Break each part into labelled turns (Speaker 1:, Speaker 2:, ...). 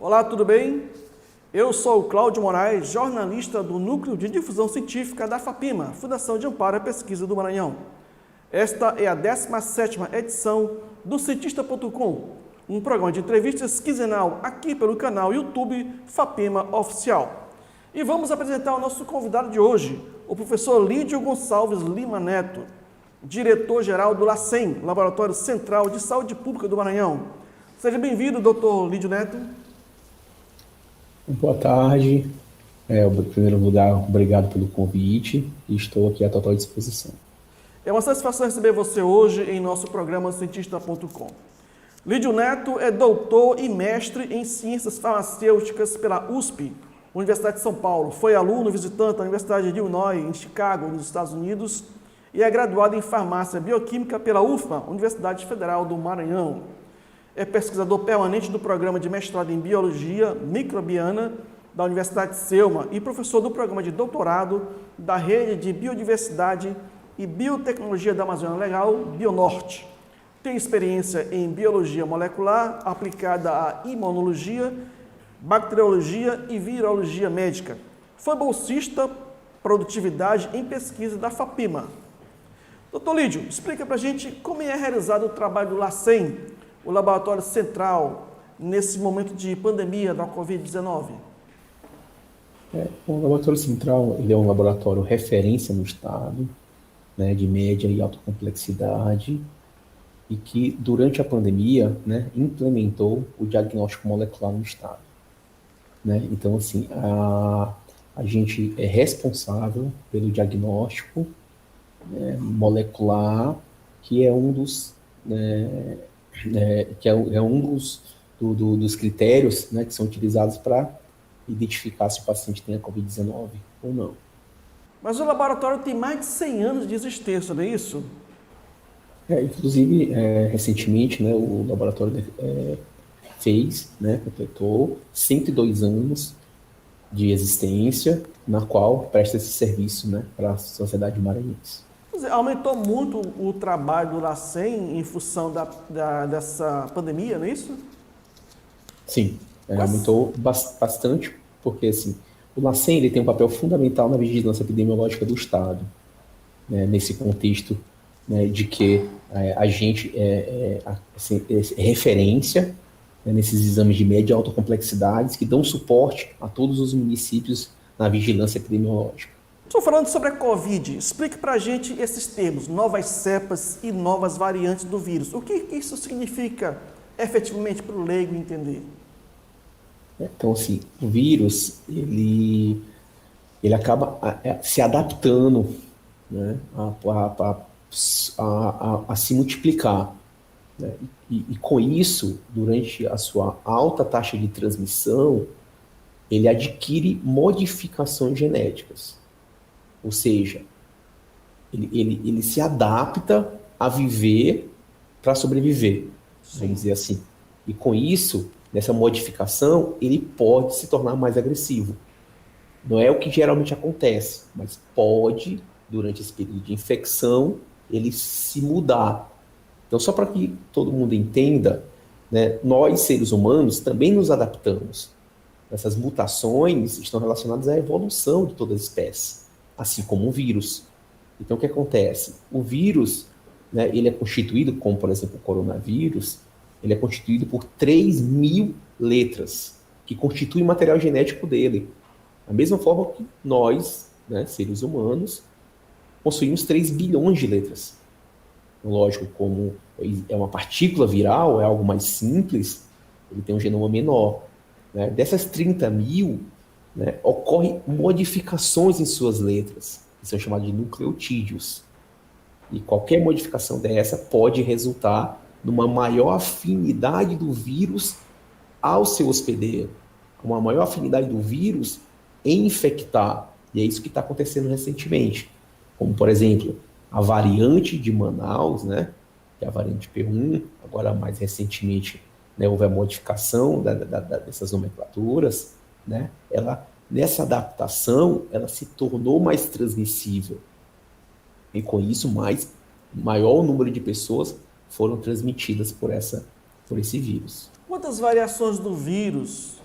Speaker 1: Olá, tudo bem? Eu sou o Cláudio Moraes, jornalista do Núcleo de Difusão Científica da FAPIMA, Fundação de Amparo à Pesquisa do Maranhão. Esta é a 17ª edição do Cientista.com, um programa de entrevistas quinzenal aqui pelo canal YouTube FAPIMA Oficial. E vamos apresentar o nosso convidado de hoje, o professor Lídio Gonçalves Lima Neto, diretor-geral do LACEN, Laboratório Central de Saúde Pública do Maranhão. Seja bem-vindo, doutor Lídio Neto.
Speaker 2: Boa tarde. Em primeiro lugar, obrigado pelo convite e estou aqui à total disposição.
Speaker 1: É uma satisfação receber você hoje em nosso programa Cientista.com. Lídio Neto é doutor e mestre em Ciências Farmacêuticas pela USP, Universidade de São Paulo. Foi aluno visitante da Universidade de Illinois, em Chicago, nos Estados Unidos, e é graduado em Farmácia Bioquímica pela UFMA, Universidade Federal do Maranhão. É pesquisador permanente do Programa de Mestrado em Biologia Microbiana da Universidade de Selma e professor do Programa de Doutorado da Rede de Biodiversidade e Biotecnologia da Amazônia Legal, Bionorte. Tem experiência em Biologia Molecular aplicada à Imunologia, Bacteriologia e Virologia Médica. Foi bolsista Produtividade em Pesquisa da FAPIMA. Doutor Lídio, explica para a gente como é realizado o trabalho do LACEN, o Laboratório Central, nesse momento de pandemia da Covid-19?
Speaker 2: O Laboratório Central ele é um laboratório referência no estado, né, de média e alta complexidade, e que, durante a pandemia, né, implementou o diagnóstico molecular no estado. Né? Então, assim, a gente é responsável pelo diagnóstico, né, molecular, que é um dos... que é um dos critérios, né, que são utilizados para identificar se o paciente tem a Covid-19 ou não.
Speaker 1: Mas o laboratório tem mais de 100 anos de existência, não é isso?
Speaker 2: Inclusive, recentemente, né, o laboratório completou 102 anos de existência, na qual presta esse serviço, né, para a sociedade maranhense.
Speaker 1: Aumentou muito o trabalho do LACEN em função dessa pandemia, não é isso?
Speaker 2: Sim, aumentou bastante, porque assim, o LACEN ele tem um papel fundamental na vigilância epidemiológica do Estado, né, nesse contexto, né, de que a gente é referência, né, nesses exames de média e alta complexidade que dão suporte a todos os municípios na vigilância epidemiológica.
Speaker 1: Estou falando sobre a Covid. Explique para a gente esses termos, novas cepas e novas variantes do vírus. O que isso significa efetivamente para o leigo entender?
Speaker 2: Então, assim, o vírus, ele acaba se adaptando, né, a se multiplicar. Né? E com isso, durante a sua alta taxa de transmissão, ele adquire modificações genéticas. Ou seja, ele se adapta a viver para sobreviver, vamos dizer assim. E com isso, nessa modificação, ele pode se tornar mais agressivo. Não é o que geralmente acontece, mas pode, durante esse período de infecção, ele se mudar. Então, só para que todo mundo entenda, né, nós, seres humanos, também nos adaptamos. Essas mutações estão relacionadas à evolução de toda a espécie, assim como o vírus. Então, o que acontece? O vírus, né, ele é constituído, como por exemplo o coronavírus, ele é constituído por 3.000 letras, que constituem o material genético dele. Da mesma forma que nós, né, seres humanos, possuímos 3 bilhões de letras. Lógico, como é uma partícula viral, é algo mais simples, ele tem um genoma menor. Né? Dessas 30.000, né, ocorrem modificações em suas letras, que são chamadas de nucleotídeos. E qualquer modificação dessa pode resultar numa maior afinidade do vírus ao seu hospedeiro, uma maior afinidade do vírus em infectar. E é isso que está acontecendo recentemente. Como, por exemplo, a variante de Manaus, né, que é a variante P1, agora mais recentemente, né, houve a modificação dessas nomenclaturas, né, nessa adaptação, ela se tornou mais transmissível. E com isso, maior número de pessoas foram transmitidas por esse vírus.
Speaker 1: Quantas variações do vírus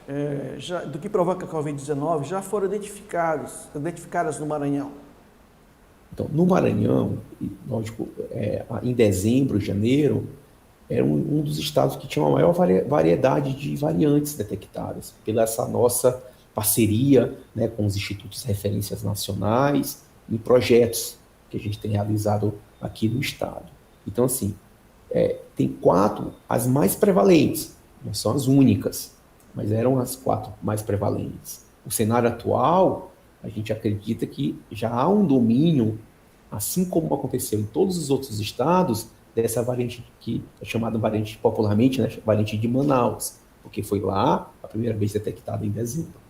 Speaker 1: do que provoca a Covid-19 já foram identificadas no Maranhão?
Speaker 2: Então, no Maranhão, lógico, em dezembro, janeiro, era um dos estados que tinha uma maior variedade de variantes detectadas, pela essa nossa parceria, né, com os institutos de referências nacionais e projetos que a gente tem realizado aqui no estado. Então, assim, tem 4, as mais prevalentes, não são as únicas, mas eram as 4 mais prevalentes. O cenário atual, a gente acredita que já há um domínio, assim como aconteceu em todos os outros estados, dessa variante que é chamada variante popularmente, né, variante de Manaus, porque foi lá a primeira vez detectada em dezembro.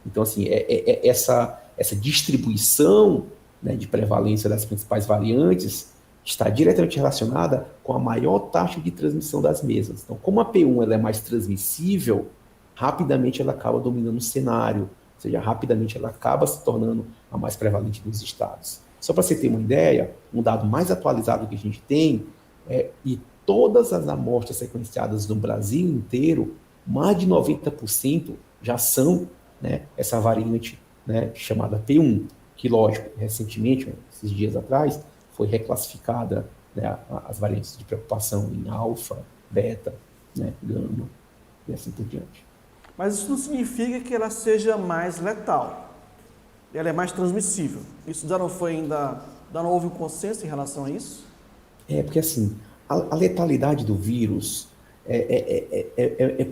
Speaker 2: Então, assim, essa distribuição, né, de prevalência das principais variantes está diretamente relacionada com a maior taxa de transmissão das mesmas. Então, como a P1 ela é mais transmissível, rapidamente ela acaba dominando o cenário, ou seja, rapidamente ela acaba se tornando a mais prevalente dos estados. Só para você ter uma ideia, um dado mais atualizado que a gente tem e todas as amostras sequenciadas no Brasil inteiro, mais de 90% já são, né, essa variante, né, chamada P1, que, lógico, recentemente, esses dias atrás, foi reclassificada, né, as variantes de preocupação em alfa, beta, né, gama e assim por diante.
Speaker 1: Mas isso não significa que ela seja mais letal. Ela é mais transmissível. Isso ainda não houve um consenso em relação a isso?
Speaker 2: Porque assim, a letalidade do vírus é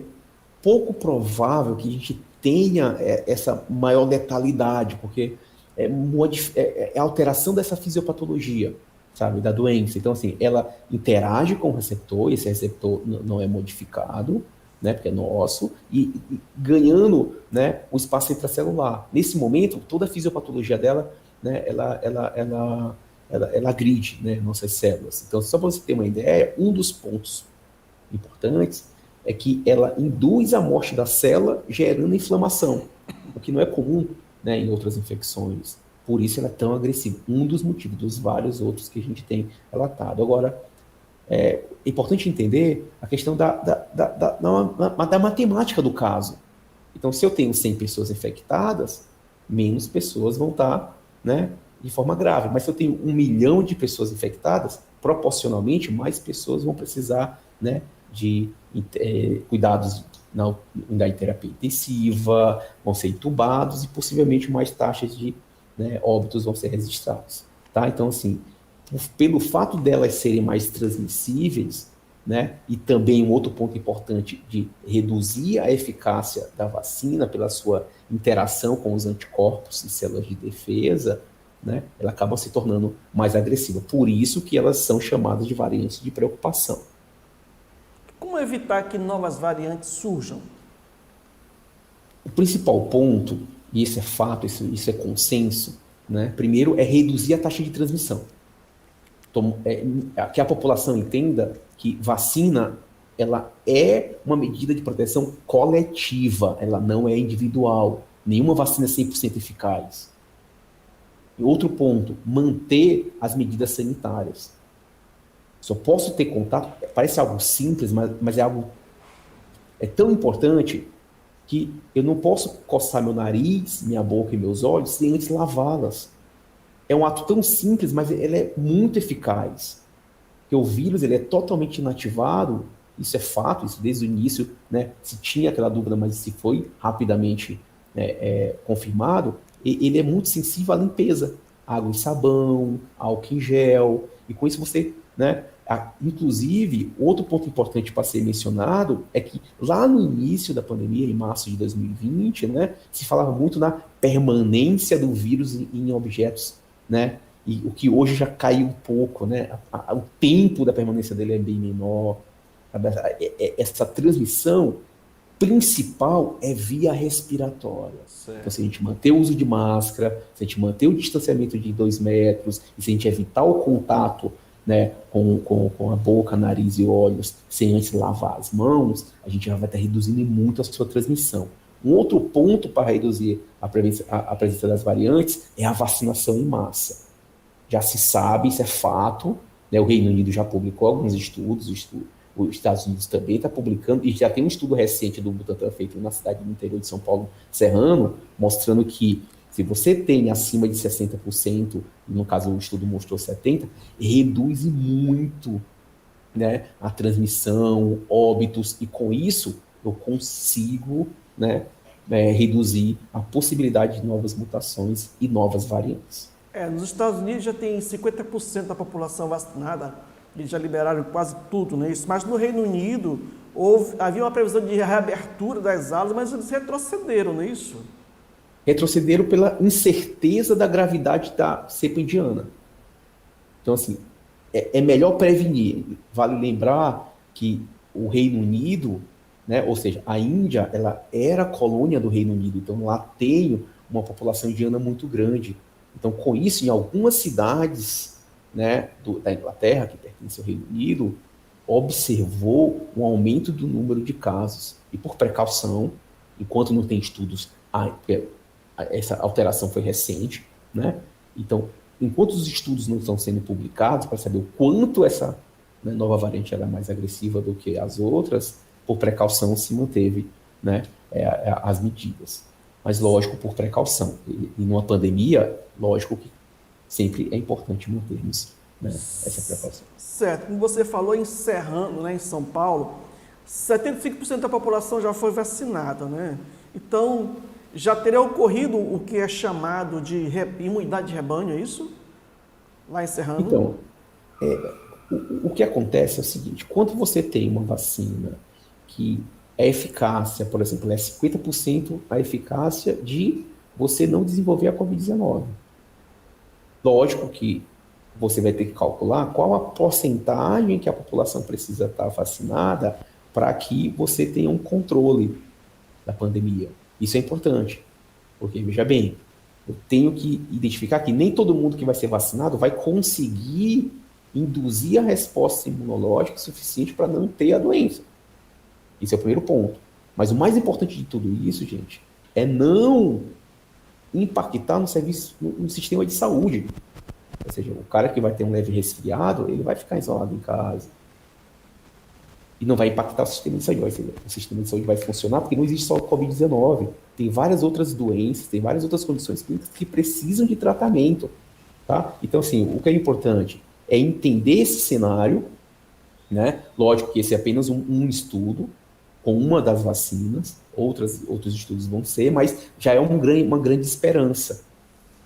Speaker 2: pouco provável que a gente tenha essa maior letalidade, porque é alteração dessa fisiopatologia, sabe, da doença. Então, assim, ela interage com o receptor, esse receptor não é modificado, né, porque é nosso, e ganhando, né, o espaço intracelular. Nesse momento, toda a fisiopatologia dela, né, ela agride, né, nossas células. Então, só para você ter uma ideia, um dos pontos importantes é que ela induz a morte da célula gerando inflamação, o que não é comum, né, em outras infecções. Por isso ela é tão agressiva. Um dos motivos, dos vários outros que a gente tem relatado. Agora, é importante entender a questão da matemática do caso. Então, se eu tenho 100 pessoas infectadas, menos pessoas vão estar, né, de forma grave. Mas se eu tenho 1 milhão de pessoas infectadas, proporcionalmente, mais pessoas vão precisar, né, de cuidados na unidade de terapia intensiva, vão ser entubados e possivelmente mais taxas de, né, óbitos vão ser registrados. Tá? Então, assim, pelo fato delas serem mais transmissíveis, né, e também um outro ponto importante de reduzir a eficácia da vacina pela sua interação com os anticorpos e células de defesa, né, ela acaba se tornando mais agressiva. Por isso que elas são chamadas de variantes de preocupação.
Speaker 1: Como evitar que novas variantes surjam?
Speaker 2: O principal ponto, e isso é fato, isso é consenso, né, primeiro é reduzir a taxa de transmissão. Então, que a população entenda que vacina ela é uma medida de proteção coletiva, ela não é individual. Nenhuma vacina é 100% eficaz. E outro ponto, manter as medidas sanitárias. Só posso ter contato, parece algo simples, mas é tão importante que eu não posso coçar meu nariz, minha boca e meus olhos sem antes lavá-las. É um ato tão simples, mas ele é muito eficaz. Porque o vírus ele é totalmente inativado, isso é fato, isso desde o início, né, se tinha aquela dúvida, mas se foi rapidamente confirmado, ele é muito sensível à limpeza. Água e sabão, álcool em gel, e com isso você, né, inclusive, outro ponto importante para ser mencionado é que lá no início da pandemia, em março de 2020, né, se falava muito na permanência do vírus em objetos, né, e o que hoje já caiu um pouco, né, o tempo da permanência dele é bem menor. Essa transmissão principal é via respiratória. Certo. Então, se a gente manter o uso de máscara, se a gente manter o distanciamento de 2 metros, e se a gente evitar o contato, né, com a boca, nariz e olhos, sem antes lavar as mãos, a gente já vai estar reduzindo muito a sua transmissão. Um outro ponto para reduzir a presença das variantes é a vacinação em massa. Já se sabe, isso é fato, né, o Reino Unido já publicou alguns estudos Os Estados Unidos também está publicando, e já tem um estudo recente do Butantan feito na cidade do interior de São Paulo, Serrano, mostrando que se você tem acima de 60%, no caso o estudo mostrou 70%, reduz muito, né, a transmissão, óbitos, e com isso eu consigo, né, reduzir a possibilidade de novas mutações e novas variantes.
Speaker 1: Nos Estados Unidos já tem 50% da população vacinada, eles já liberaram quase tudo, né? Isso. Mas no Reino Unido havia uma previsão de reabertura das aulas, mas eles retrocederam, não é isso?
Speaker 2: Retrocederam pela incerteza da gravidade da cepa indiana. Então, assim, é melhor prevenir. Vale lembrar que o Reino Unido, né, ou seja, a Índia, ela era colônia do Reino Unido, então lá tem uma população indiana muito grande. Então, com isso, em algumas cidades, né, da Inglaterra, que pertence ao Reino Unido, observou um aumento do número de casos. E por precaução, enquanto não tem estudos, essa alteração foi recente, né? Então, enquanto os estudos não estão sendo publicados para saber o quanto essa, né, nova variante era mais agressiva do que as outras, por precaução se manteve, né, as medidas. Mas, lógico, por precaução. E numa pandemia, lógico que sempre é importante mantermos, né, essa precaução.
Speaker 1: Certo. Como você falou, em Serrano, né, em São Paulo, 75% da população já foi vacinada, né? Então, já teria ocorrido o que é chamado de imunidade de rebanho, é isso? Lá em Serrano?
Speaker 2: Então, o que acontece é o seguinte: quando você tem uma vacina que a eficácia, por exemplo, é 50% a eficácia de você não desenvolver a Covid-19. Lógico que você vai ter que calcular qual a porcentagem que a população precisa estar vacinada para que você tenha um controle da pandemia. Isso é importante, porque, veja bem, eu tenho que identificar que nem todo mundo que vai ser vacinado vai conseguir induzir a resposta imunológica suficiente para não ter a doença. Esse é o primeiro ponto. Mas o mais importante de tudo isso, gente, é não impactar no sistema de saúde. Ou seja, o cara que vai ter um leve resfriado, ele vai ficar isolado em casa. E não vai impactar o sistema de saúde. O sistema de saúde vai funcionar porque não existe só o Covid-19. Tem várias outras doenças, tem várias outras condições clínicas que precisam de tratamento. Tá? Então, assim, o que é importante é entender esse cenário, né? Lógico que esse é apenas um estudo com uma das vacinas, outros estudos vão ser, mas já é uma grande esperança,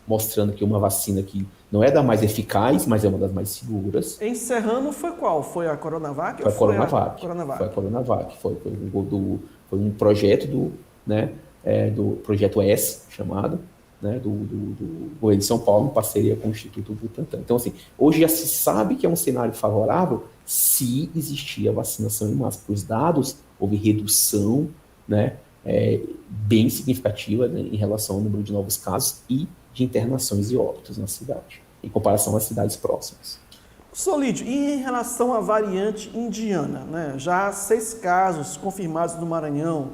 Speaker 2: mostrando que uma vacina que não é da mais eficaz, mas é uma das mais seguras.
Speaker 1: Em Serrano foi qual? Foi a Coronavac?
Speaker 2: Foi a Coronavac.
Speaker 1: Foi a
Speaker 2: Coronavac. Foi um projeto do Projeto S, chamado, né, do governo de São Paulo, em parceria com o Instituto Butantan. Então, assim, hoje já se sabe que é um cenário favorável se existir a vacinação em massa. Os dados, houve redução, né, bem significativa, né, em relação ao número de novos casos e de internações e óbitos na cidade, em comparação às cidades próximas.
Speaker 1: Solídio, e em relação à variante indiana, né? Já há 6 casos confirmados no Maranhão.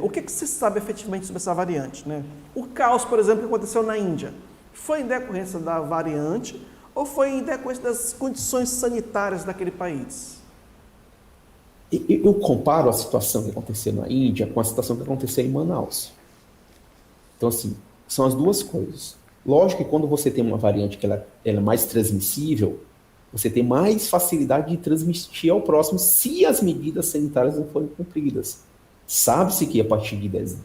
Speaker 1: O que se sabe efetivamente sobre essa variante, né? O caos, por exemplo, que aconteceu na Índia, foi em decorrência da variante ou foi em decorrência das condições sanitárias daquele país?
Speaker 2: Eu comparo a situação que aconteceu na Índia com a situação que aconteceu em Manaus. Então, assim, são as duas coisas. Lógico que quando você tem uma variante que ela é mais transmissível, você tem mais facilidade de transmitir ao próximo se as medidas sanitárias não forem cumpridas. Sabe-se que a partir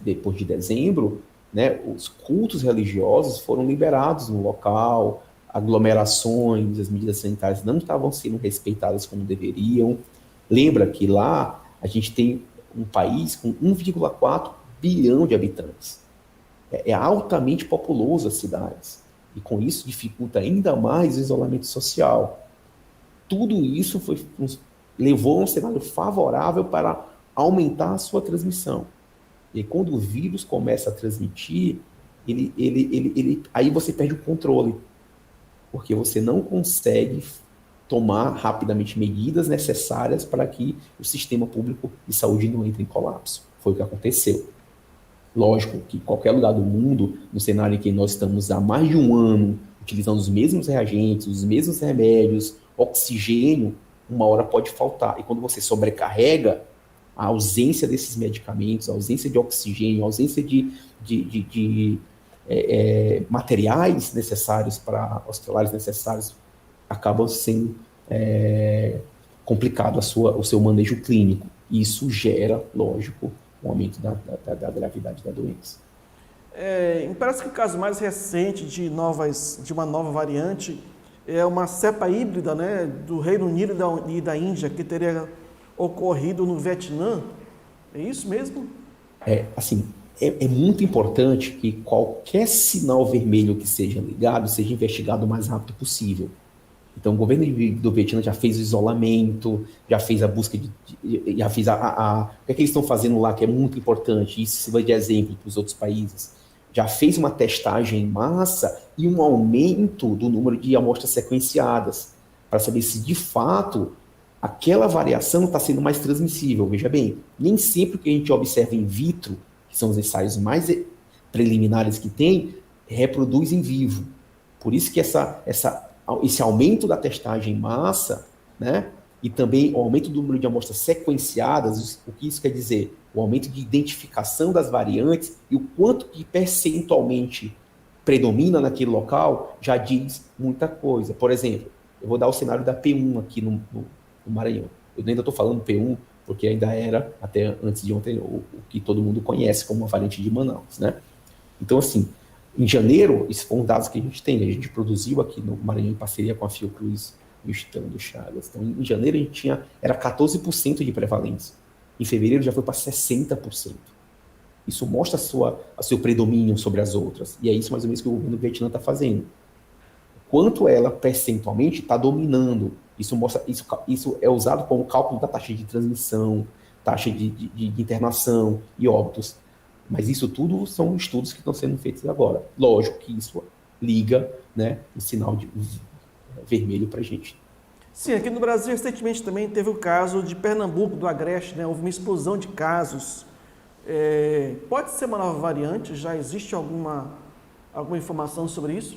Speaker 2: depois de dezembro, né, os cultos religiosos foram liberados no local, aglomerações, as medidas sanitárias não estavam sendo respeitadas como deveriam. Lembra que lá a gente tem um país com 1,4 bilhão de habitantes. É altamente populoso as cidades. E com isso dificulta ainda mais o isolamento social. Tudo isso levou a um cenário favorável para aumentar a sua transmissão. E quando o vírus começa a transmitir, aí você perde o controle. Porque você não consegue tomar rapidamente medidas necessárias para que o sistema público de saúde não entre em colapso. Foi o que aconteceu. Lógico que em qualquer lugar do mundo, no cenário em que nós estamos há mais de um ano, utilizando os mesmos reagentes, os mesmos remédios, oxigênio, uma hora pode faltar. E quando você sobrecarrega, a ausência desses medicamentos, a ausência de oxigênio, a ausência de materiais necessários para hospitalares necessários, acaba sendo complicado o seu manejo clínico. Isso gera, lógico, um aumento da gravidade da doença.
Speaker 1: Parece que o caso mais recente de uma nova variante é uma cepa híbrida, né, do Reino Unido e da Índia, que teria ocorrido no Vietnã. É isso mesmo?
Speaker 2: É muito importante que qualquer sinal vermelho que seja ligado seja investigado o mais rápido possível. Então, o governo do Vietnã já fez o isolamento, já fez a busca já fez o que é que eles estão fazendo lá, que é muito importante, isso se vai de exemplo para os outros países. Já fez uma testagem em massa e um aumento do número de amostras sequenciadas, para saber se, de fato, aquela variação está sendo mais transmissível. Veja bem, nem sempre o que a gente observa in vitro, que são os ensaios mais preliminares que tem, reproduz em vivo. Por isso que esse aumento da testagem em massa, né, e também o aumento do número de amostras sequenciadas, o que isso quer dizer? O aumento de identificação das variantes e o quanto que percentualmente predomina naquele local já diz muita coisa. Por exemplo, eu vou dar o cenário da P1 aqui no Maranhão. Eu ainda estou falando P1 porque ainda era, até antes de ontem, o que todo mundo conhece como uma variante de Manaus, né? Então, assim, em janeiro, esses foram os dados que a gente tem. A gente produziu aqui no Maranhão em parceria com a Fiocruz e o Instituto do Chagas. Então, em janeiro, a gente era 14% de prevalência. Em fevereiro, já foi para 60%. Isso mostra o seu predomínio sobre as outras. E é isso, mais ou menos, que o governo do Vietnã está fazendo. Quanto ela, percentualmente, está dominando. Isso é usado como cálculo da taxa de transmissão, taxa de internação e óbitos. Mas isso tudo são estudos que estão sendo feitos agora. Lógico que isso liga, né, um sinal vermelho para a gente.
Speaker 1: Sim, aqui no Brasil, recentemente também teve o caso de Pernambuco, do Agreste, né? Houve uma explosão de casos. Pode ser uma nova variante? Já existe alguma informação sobre isso?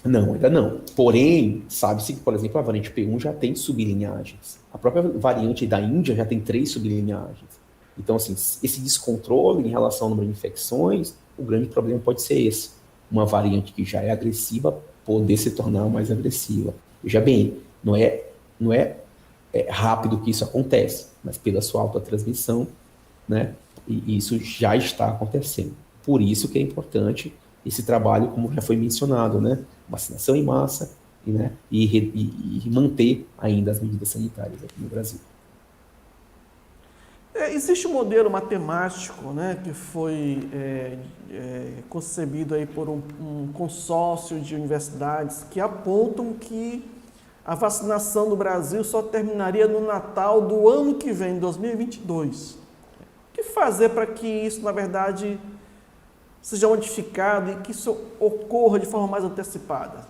Speaker 2: Não, ainda não. Porém, sabe-se que, por exemplo, a variante P1 já tem sublinhagens. A própria variante da Índia já tem 3 sublinhagens. Então, assim, esse descontrole em relação ao número de infecções, o grande problema pode ser esse. Uma variante que já é agressiva poder se tornar mais agressiva. Veja bem, não é rápido que isso acontece, mas pela sua alta transmissão, né, e isso já está acontecendo. Por isso que é importante esse trabalho, como já foi mencionado, né, vacinação em massa, né, e manter ainda as medidas sanitárias aqui no Brasil.
Speaker 1: Existe um modelo matemático, né, que foi concebido aí por um consórcio de universidades que apontam que a vacinação no Brasil só terminaria no Natal do ano que vem, 2022. O que fazer para que isso, na verdade, seja modificado e que isso ocorra de forma mais antecipada?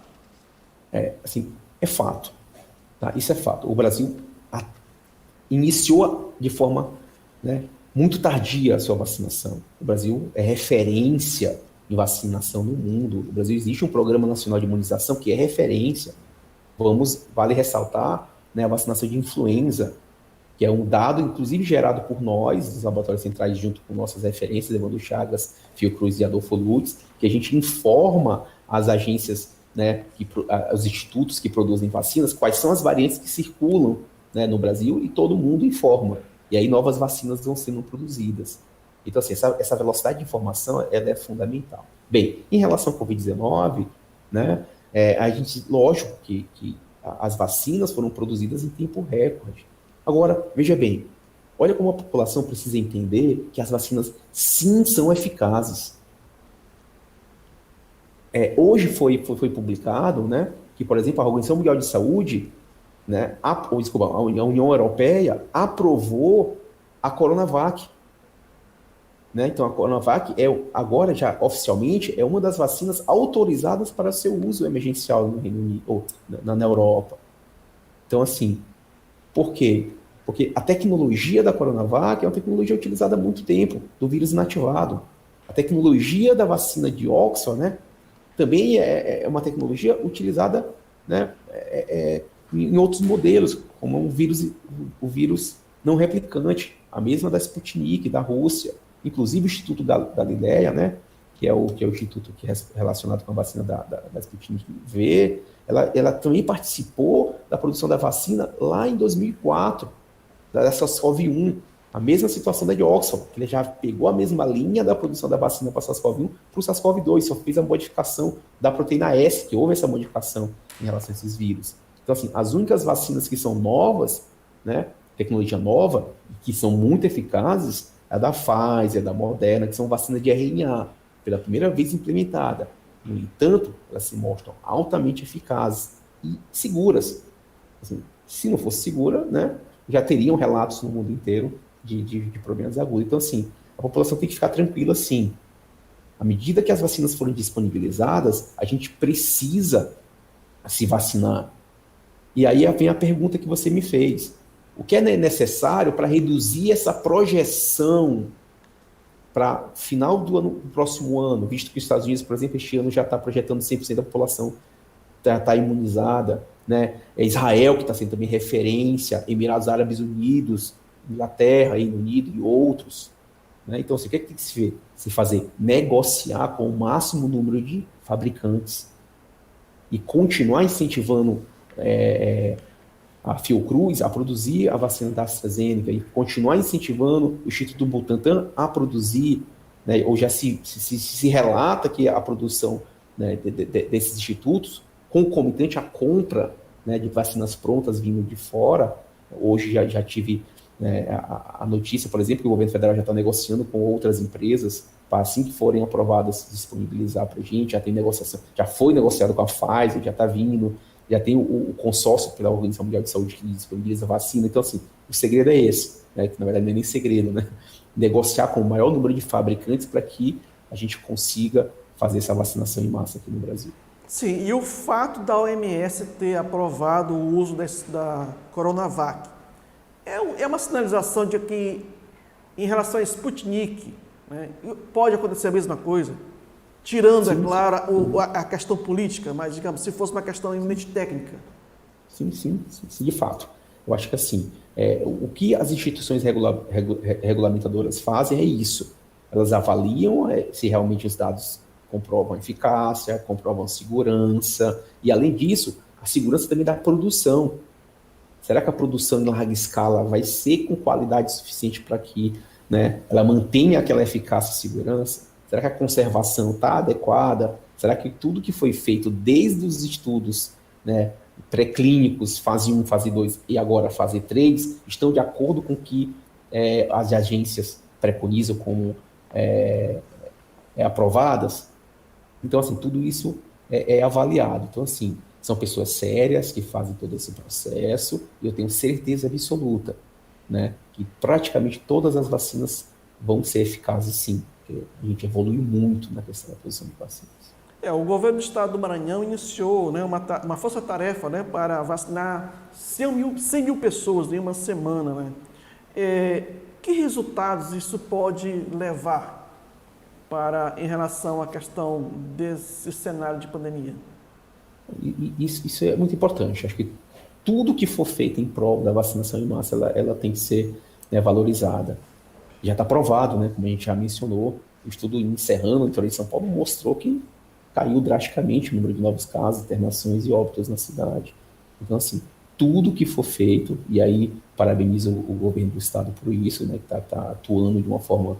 Speaker 2: É fato. Tá? Isso é fato. O Brasil iniciou de forma, né, muito tardia a sua vacinação. O Brasil é referência em vacinação no mundo. No Brasil existe um Programa Nacional de Imunização que é referência. Vale ressaltar, né, a vacinação de influenza, que é um dado, inclusive, gerado por nós, dos laboratórios centrais, junto com nossas referências, Evandro Chagas, Fiocruz e Adolfo Lutz, que a gente informa as agências, né, os institutos que produzem vacinas, quais são as variantes que circulam, né, no Brasil, e todo mundo informa. E aí novas vacinas vão sendo produzidas. Então, assim, essa velocidade de informação, ela é fundamental. Bem, em relação ao Covid-19, né, a gente, lógico que as vacinas foram produzidas em tempo recorde. Agora, veja bem, olha como a população precisa entender que as vacinas, sim, são eficazes. Hoje foi publicado, né, que, por exemplo, a Organização Mundial de Saúde, né, a União Europeia aprovou a Coronavac. Né? Então, a Coronavac agora já oficialmente é uma das vacinas autorizadas para seu uso emergencial no Reino Unido, ou na Europa. Então, assim, por quê? Porque a tecnologia da Coronavac é uma tecnologia utilizada há muito tempo, do vírus inativado. A tecnologia da vacina de Oxford, né, também é uma tecnologia utilizada, né, em outros modelos, como o vírus não replicante, a mesma da Sputnik, da Rússia, inclusive o Instituto Galileia, né, que é o instituto que é relacionado com a vacina da Sputnik V, ela também participou da produção da vacina lá em 2004, da SARS-CoV-1, a mesma situação da de Oxford, que ele já pegou a mesma linha da produção da vacina para SARS-CoV-1 para o SARS-CoV-2, só fez a modificação da proteína S, que houve essa modificação em relação a esses vírus. Então, assim, as únicas vacinas que são novas, né, tecnologia nova, que são muito eficazes, é a da Pfizer, da Moderna, que são vacinas de RNA, pela primeira vez implementada. No entanto, elas se mostram altamente eficazes e seguras. Assim, se não fosse segura, né, já teriam relatos no mundo inteiro de problemas agudos. Então, assim, a população tem que ficar tranquila, sim. À medida que as vacinas forem disponibilizadas, a gente precisa se vacinar. E aí vem a pergunta que você me fez. O que é necessário para reduzir essa projeção para final do próximo ano, visto que os Estados Unidos, por exemplo, este ano já está projetando 100% da população tá imunizada, né? É Israel, que está sendo também referência, Emirados Árabes Unidos, Inglaterra, Reino Unido e outros. Né? Então, assim, o que é que tem que se fazer? Negociar com o máximo número de fabricantes e continuar incentivando a Fiocruz a produzir a vacina da AstraZeneca e continuar incentivando o Instituto Butantan a produzir, né? Ou já se relata que a produção, né, desses institutos, concomitante à compra, né, de vacinas prontas vindo de fora. Hoje já tive, né, a notícia, por exemplo, que o governo federal já está negociando com outras empresas para, assim que forem aprovadas, disponibilizar para a gente. Já tem negociação, já foi negociado com a Pfizer, já está vindo, já tem o consórcio pela Organização Mundial de Saúde que disponibiliza a vacina. Então, assim, o segredo é esse, né, que na verdade não é nem segredo, né? Negociar com o maior número de fabricantes para que a gente consiga fazer essa vacinação em massa aqui no Brasil.
Speaker 1: Sim, e o fato da OMS ter aprovado o uso da Coronavac é uma sinalização de que, em relação a Sputnik, né, pode acontecer a mesma coisa, tirando, sim, é claro, a questão política, mas, digamos, se fosse uma questão eminente técnica.
Speaker 2: Sim, de fato. Eu acho que, assim, o que as instituições regulamentadoras fazem é isso. Elas avaliam se realmente os dados comprovam eficácia, comprovam segurança, e além disso, a segurança também da produção. Será que a produção em larga escala vai ser com qualidade suficiente para que, né, ela mantenha aquela eficácia e segurança? Será que a conservação está adequada? Será que tudo que foi feito desde os estudos, né, pré-clínicos, fase 1, fase 2 e agora fase 3, estão de acordo com o que as agências preconizam como aprovadas? Então, assim, tudo isso é avaliado. Então, assim, são pessoas sérias que fazem todo esse processo e eu tenho certeza absoluta, né, que praticamente todas as vacinas vão ser eficazes, sim, porque a gente evoluiu muito na questão da produção de vacinas.
Speaker 1: O governo do estado do Maranhão iniciou, né, uma força-tarefa, né, para vacinar 100 mil pessoas em uma semana. Né? Que resultados isso pode levar em relação à questão desse cenário de pandemia?
Speaker 2: Isso é muito importante. Acho que tudo que for feito em prol da vacinação em massa, ela tem que ser, né, valorizada. Já está provado, né, como a gente já mencionou, o estudo encerrando no interior de São Paulo mostrou que caiu drasticamente o número de novos casos, internações e óbitos na cidade. Então, assim, tudo que for feito, e aí parabenizo o governo do estado por isso, né, que está atuando de uma forma,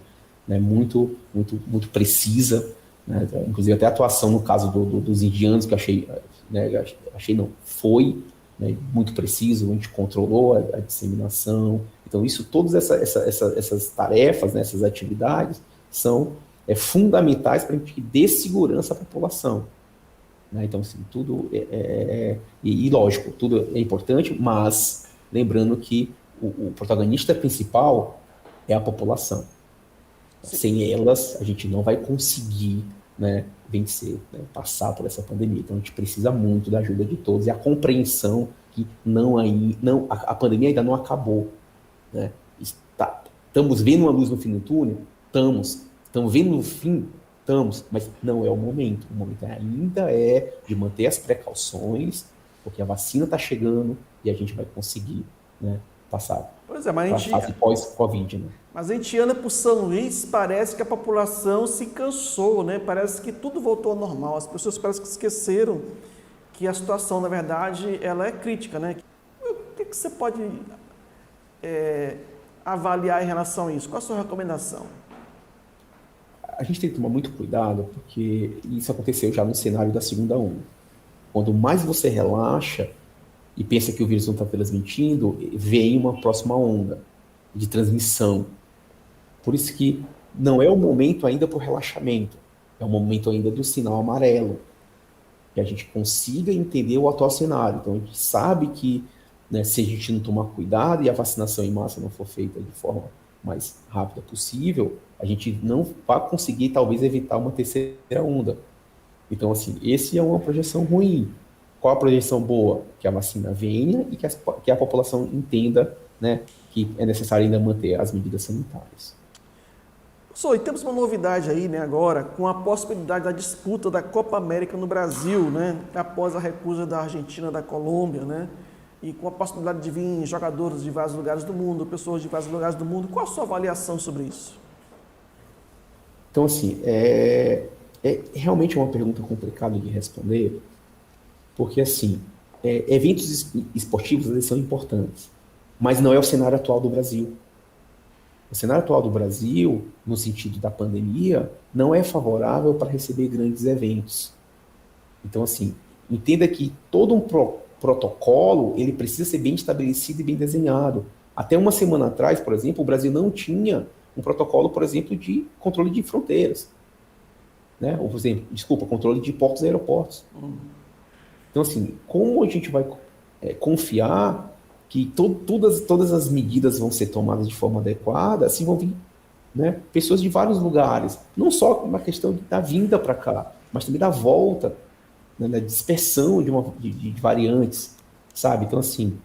Speaker 2: né, muito precisa, né, inclusive até a atuação no caso dos indianos, que eu achei, né, foi, né, muito preciso, a gente controlou a disseminação. Então, todas essas tarefas, né, essas atividades são fundamentais para a gente dê segurança à população. Né? Então, assim, tudo e lógico, tudo é importante, mas lembrando que o protagonista principal é a população. Sim. Sem elas, a gente não vai conseguir, né, vencer, né, passar por essa pandemia. Então, a gente precisa muito da ajuda de todos e a compreensão que a pandemia ainda não acabou. Né? Estamos vendo uma luz no fim do túnel? Estamos vendo no fim? Estamos, mas não é o momento. O momento ainda é de manter as precauções, porque a vacina está chegando e a gente vai conseguir, né, passar
Speaker 1: Pois é,
Speaker 2: para a fase pós-Covid, né?
Speaker 1: mas a gente anda por São Luís, parece que a população se cansou, né? Parece que tudo voltou ao normal. As pessoas parecem que esqueceram que a situação, na verdade, ela é crítica, né? O que você pode avaliar em relação a isso? Qual a sua recomendação?
Speaker 2: A gente tem que tomar muito cuidado, porque isso aconteceu já no cenário da segunda onda. Quando mais você relaxa e pensa que o vírus não está transmitindo, vem uma próxima onda de transmissão. Por isso que não é o momento ainda para o relaxamento, é o momento ainda do sinal amarelo, que a gente consiga entender o atual cenário. Então, a gente sabe que, né, se a gente não tomar cuidado e a vacinação em massa não for feita de forma mais rápida possível, a gente não vai conseguir, talvez, evitar uma terceira onda. Então, assim, esse é uma projeção ruim. Qual a projeção boa? Que a vacina venha e que a população entenda, né, que é necessário ainda manter as medidas sanitárias.
Speaker 1: Professor, e temos uma novidade aí, né, agora, com a possibilidade da disputa da Copa América no Brasil, né, após a recusa da Argentina, da Colômbia, né, e com a possibilidade de vir jogadores de vários lugares do mundo, pessoas de vários lugares do mundo. Qual a sua avaliação sobre isso?
Speaker 2: Então, assim, é realmente uma pergunta complicada de responder, porque, assim, eventos esportivos, eles são importantes, mas não é o cenário atual do Brasil. O cenário atual do Brasil, no sentido da pandemia, não é favorável para receber grandes eventos. Então, assim, entenda que todo um protocolo, ele precisa ser bem estabelecido e bem desenhado. Até uma semana atrás, por exemplo, o Brasil não tinha um protocolo, por exemplo, de controle de fronteiras. Né? Ou, por exemplo, controle de portos e aeroportos. Então, assim, como a gente vai confiar que todas as medidas vão ser tomadas de forma adequada, assim vão vir, né, pessoas de vários lugares, não só uma questão da vinda para cá, mas também da volta, né, da dispersão de variantes, sabe? Então, assim,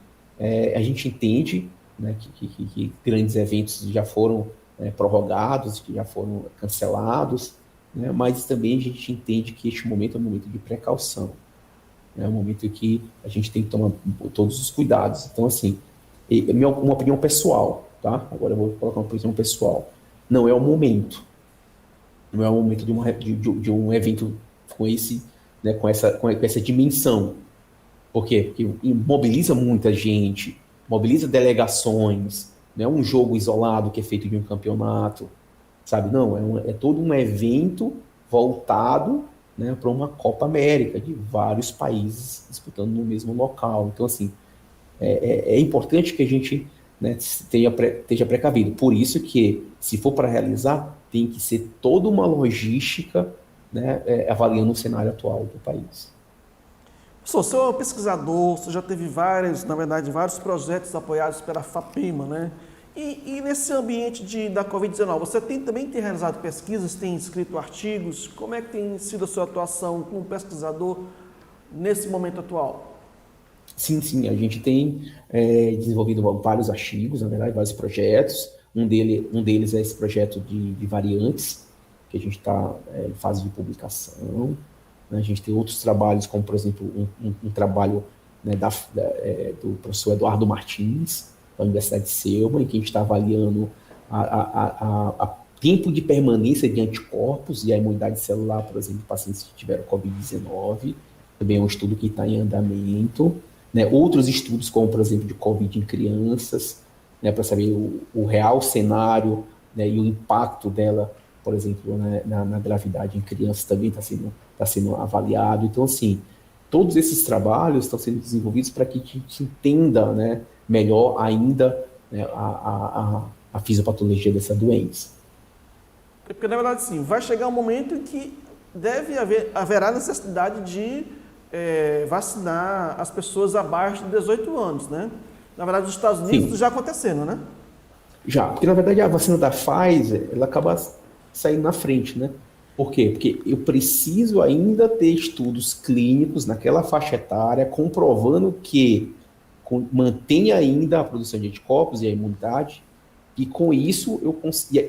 Speaker 2: a gente entende, né, que grandes eventos já foram prorrogados, que já foram cancelados, né, mas também a gente entende que este momento é um momento de precaução. É um momento em que a gente tem que tomar todos os cuidados. Então, assim, uma opinião pessoal, tá? Agora eu vou colocar uma opinião pessoal. Não é o momento. Não é o momento de um evento com né, com essa dimensão. Por quê? Porque mobiliza muita gente, mobiliza delegações, não é um jogo isolado que é feito de um campeonato, sabe? Não, é todo um evento voltado, né, para uma Copa América, de vários países disputando no mesmo local. Então, assim, é importante que a gente, né, esteja precavido. Por isso que, se for para realizar, tem que ser toda uma logística, né, avaliando o cenário atual do país.
Speaker 1: Professor, você é um pesquisador, você já teve vários projetos apoiados pela FAPEMA, né? E nesse ambiente da Covid-19, você também tem realizado pesquisas, tem escrito artigos? Como é que tem sido a sua atuação como pesquisador nesse momento atual?
Speaker 2: Sim, a gente tem desenvolvido vários artigos, na verdade, vários projetos. Um deles é esse projeto de variantes, que a gente está em fase de publicação. Né? A gente tem outros trabalhos, como, por exemplo, um trabalho, né, do professor Eduardo Martins, da Universidade de Selma, em que a gente está avaliando a tempo de permanência de anticorpos e a imunidade celular, por exemplo, de pacientes que tiveram Covid-19. Também é um estudo que está em andamento. Né? Outros estudos, como, por exemplo, de Covid em crianças, né, para saber o real cenário, né, e o impacto dela, por exemplo, né, na gravidade em crianças, também está sendo avaliado. Então, assim, todos esses trabalhos estão sendo desenvolvidos para que a gente entenda, né, melhor ainda, né, a fisiopatologia dessa doença.
Speaker 1: Porque, na verdade, sim, vai chegar um momento em que haverá necessidade de vacinar as pessoas abaixo de 18 anos, né? Na verdade, nos Estados Unidos já acontecendo, né?
Speaker 2: Já, porque na verdade a vacina da Pfizer, ela acaba saindo na frente, né? Por quê? Porque eu preciso ainda ter estudos clínicos naquela faixa etária comprovando que mantém ainda a produção de anticorpos e a imunidade, e com isso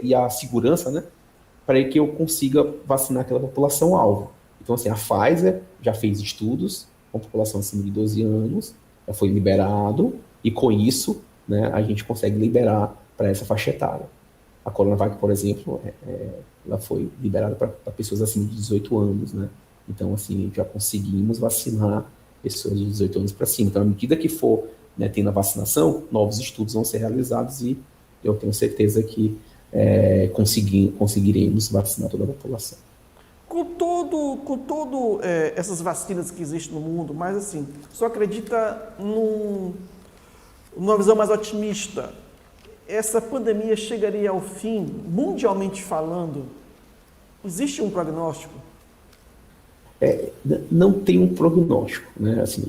Speaker 2: e a segurança, né? Para que eu consiga vacinar aquela população-alvo. Então, assim, a Pfizer já fez estudos, com a população acima de 12 anos, já foi liberado, e com isso, né, a gente consegue liberar para essa faixa etária. A Coronavac, por exemplo, ela foi liberada para pessoas acima de 18 anos, né? Então, assim, já conseguimos vacinar pessoas de 18 anos para cima. Então, à medida que for, né, tendo a vacinação, novos estudos vão ser realizados e eu tenho certeza que conseguiremos vacinar toda a população.
Speaker 1: Com todo essas vacinas que existem no mundo, mas assim, só acredita numa visão mais otimista, essa pandemia chegaria ao fim, mundialmente falando? Existe um prognóstico?
Speaker 2: Não tem um prognóstico, né? Assim,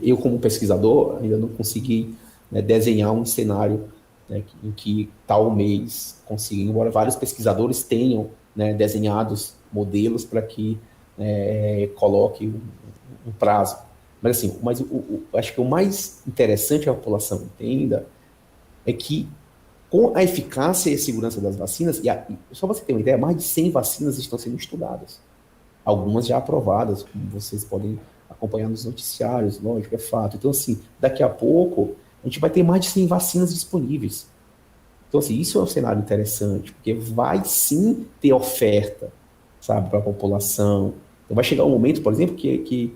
Speaker 2: eu, como pesquisador, ainda não consegui, né, desenhar um cenário, né, em que tal mês consiga, embora vários pesquisadores tenham, né, desenhados modelos para que coloque um prazo. Mas assim, acho que o mais interessante que a população entenda é que com a eficácia e a segurança das vacinas, só você ter uma ideia, mais de 100 vacinas estão sendo estudadas. Algumas já aprovadas, como vocês podem acompanhar nos noticiários, lógico, é fato. Então, assim, daqui a pouco, a gente vai ter mais de 100 vacinas disponíveis. Então, assim, isso é um cenário interessante, porque vai sim ter oferta, sabe, para a população. Então, vai chegar um momento, por exemplo, que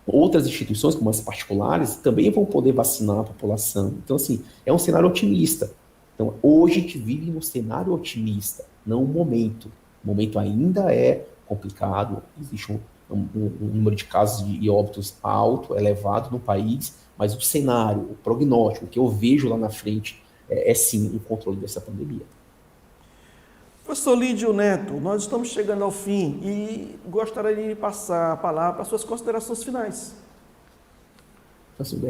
Speaker 2: outras instituições, como as particulares, também vão poder vacinar a população. Então, assim, é um cenário otimista. Então, hoje a gente vive num cenário otimista, não um momento. O momento ainda é complicado, existe um número de casos de óbitos alto, elevado no país, mas o cenário, o prognóstico, o que eu vejo lá na frente, é sim o controle dessa pandemia.
Speaker 1: Professor Lídio Neto, nós estamos chegando ao fim e gostaria de passar a palavra para as suas considerações finais.
Speaker 2: Assim,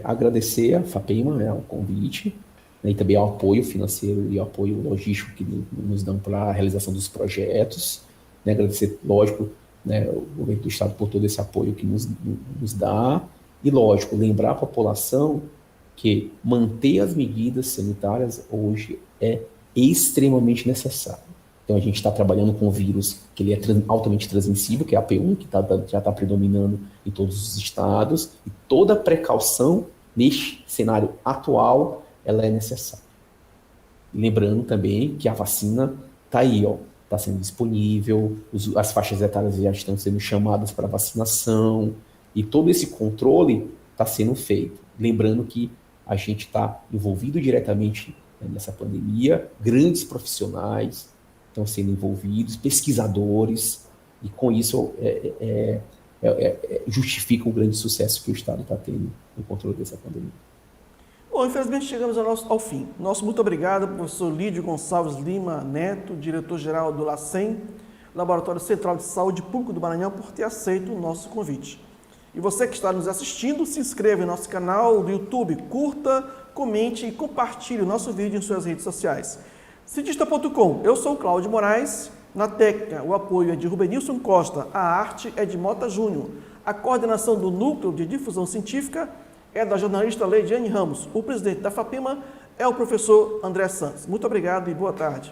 Speaker 2: agradecer a FAPEMA, o convite, né, e também ao apoio financeiro e ao apoio logístico que nos dão para a realização dos projetos. Né, agradecer, lógico, né, o governo do Estado por todo esse apoio que nos dá. E, lógico, lembrar a população que manter as medidas sanitárias hoje é extremamente necessário. Então, a gente está trabalhando com um vírus que ele é altamente transmissível, que é a P1, que já está predominando em todos os estados, e toda precaução neste cenário atual, ela é necessária. E lembrando também que a vacina está aí, está sendo disponível, as faixas etárias já estão sendo chamadas para vacinação, e todo esse controle está sendo feito. Lembrando que a gente está envolvido diretamente nessa pandemia, grandes profissionais estão sendo envolvidos, pesquisadores, e com isso justifica o grande sucesso que o Estado está tendo no controle dessa pandemia.
Speaker 1: Bom, infelizmente chegamos ao fim. Nosso muito obrigado, professor Lídio Gonçalves Lima Neto, diretor-geral do LACEN, Laboratório Central de Saúde Pública do Maranhão, por ter aceito o nosso convite. E você que está nos assistindo, se inscreva em nosso canal do YouTube, curta, comente e compartilhe o nosso vídeo em suas redes sociais. Cientista.com, eu sou o Cláudio Moraes, na técnica o apoio é de Rubenilson Costa, a arte é de Mota Júnior, a coordenação do Núcleo de Difusão Científica é da jornalista Leidiane Ramos, o presidente da FAPEMA é o professor André Santos. Muito obrigado e boa tarde.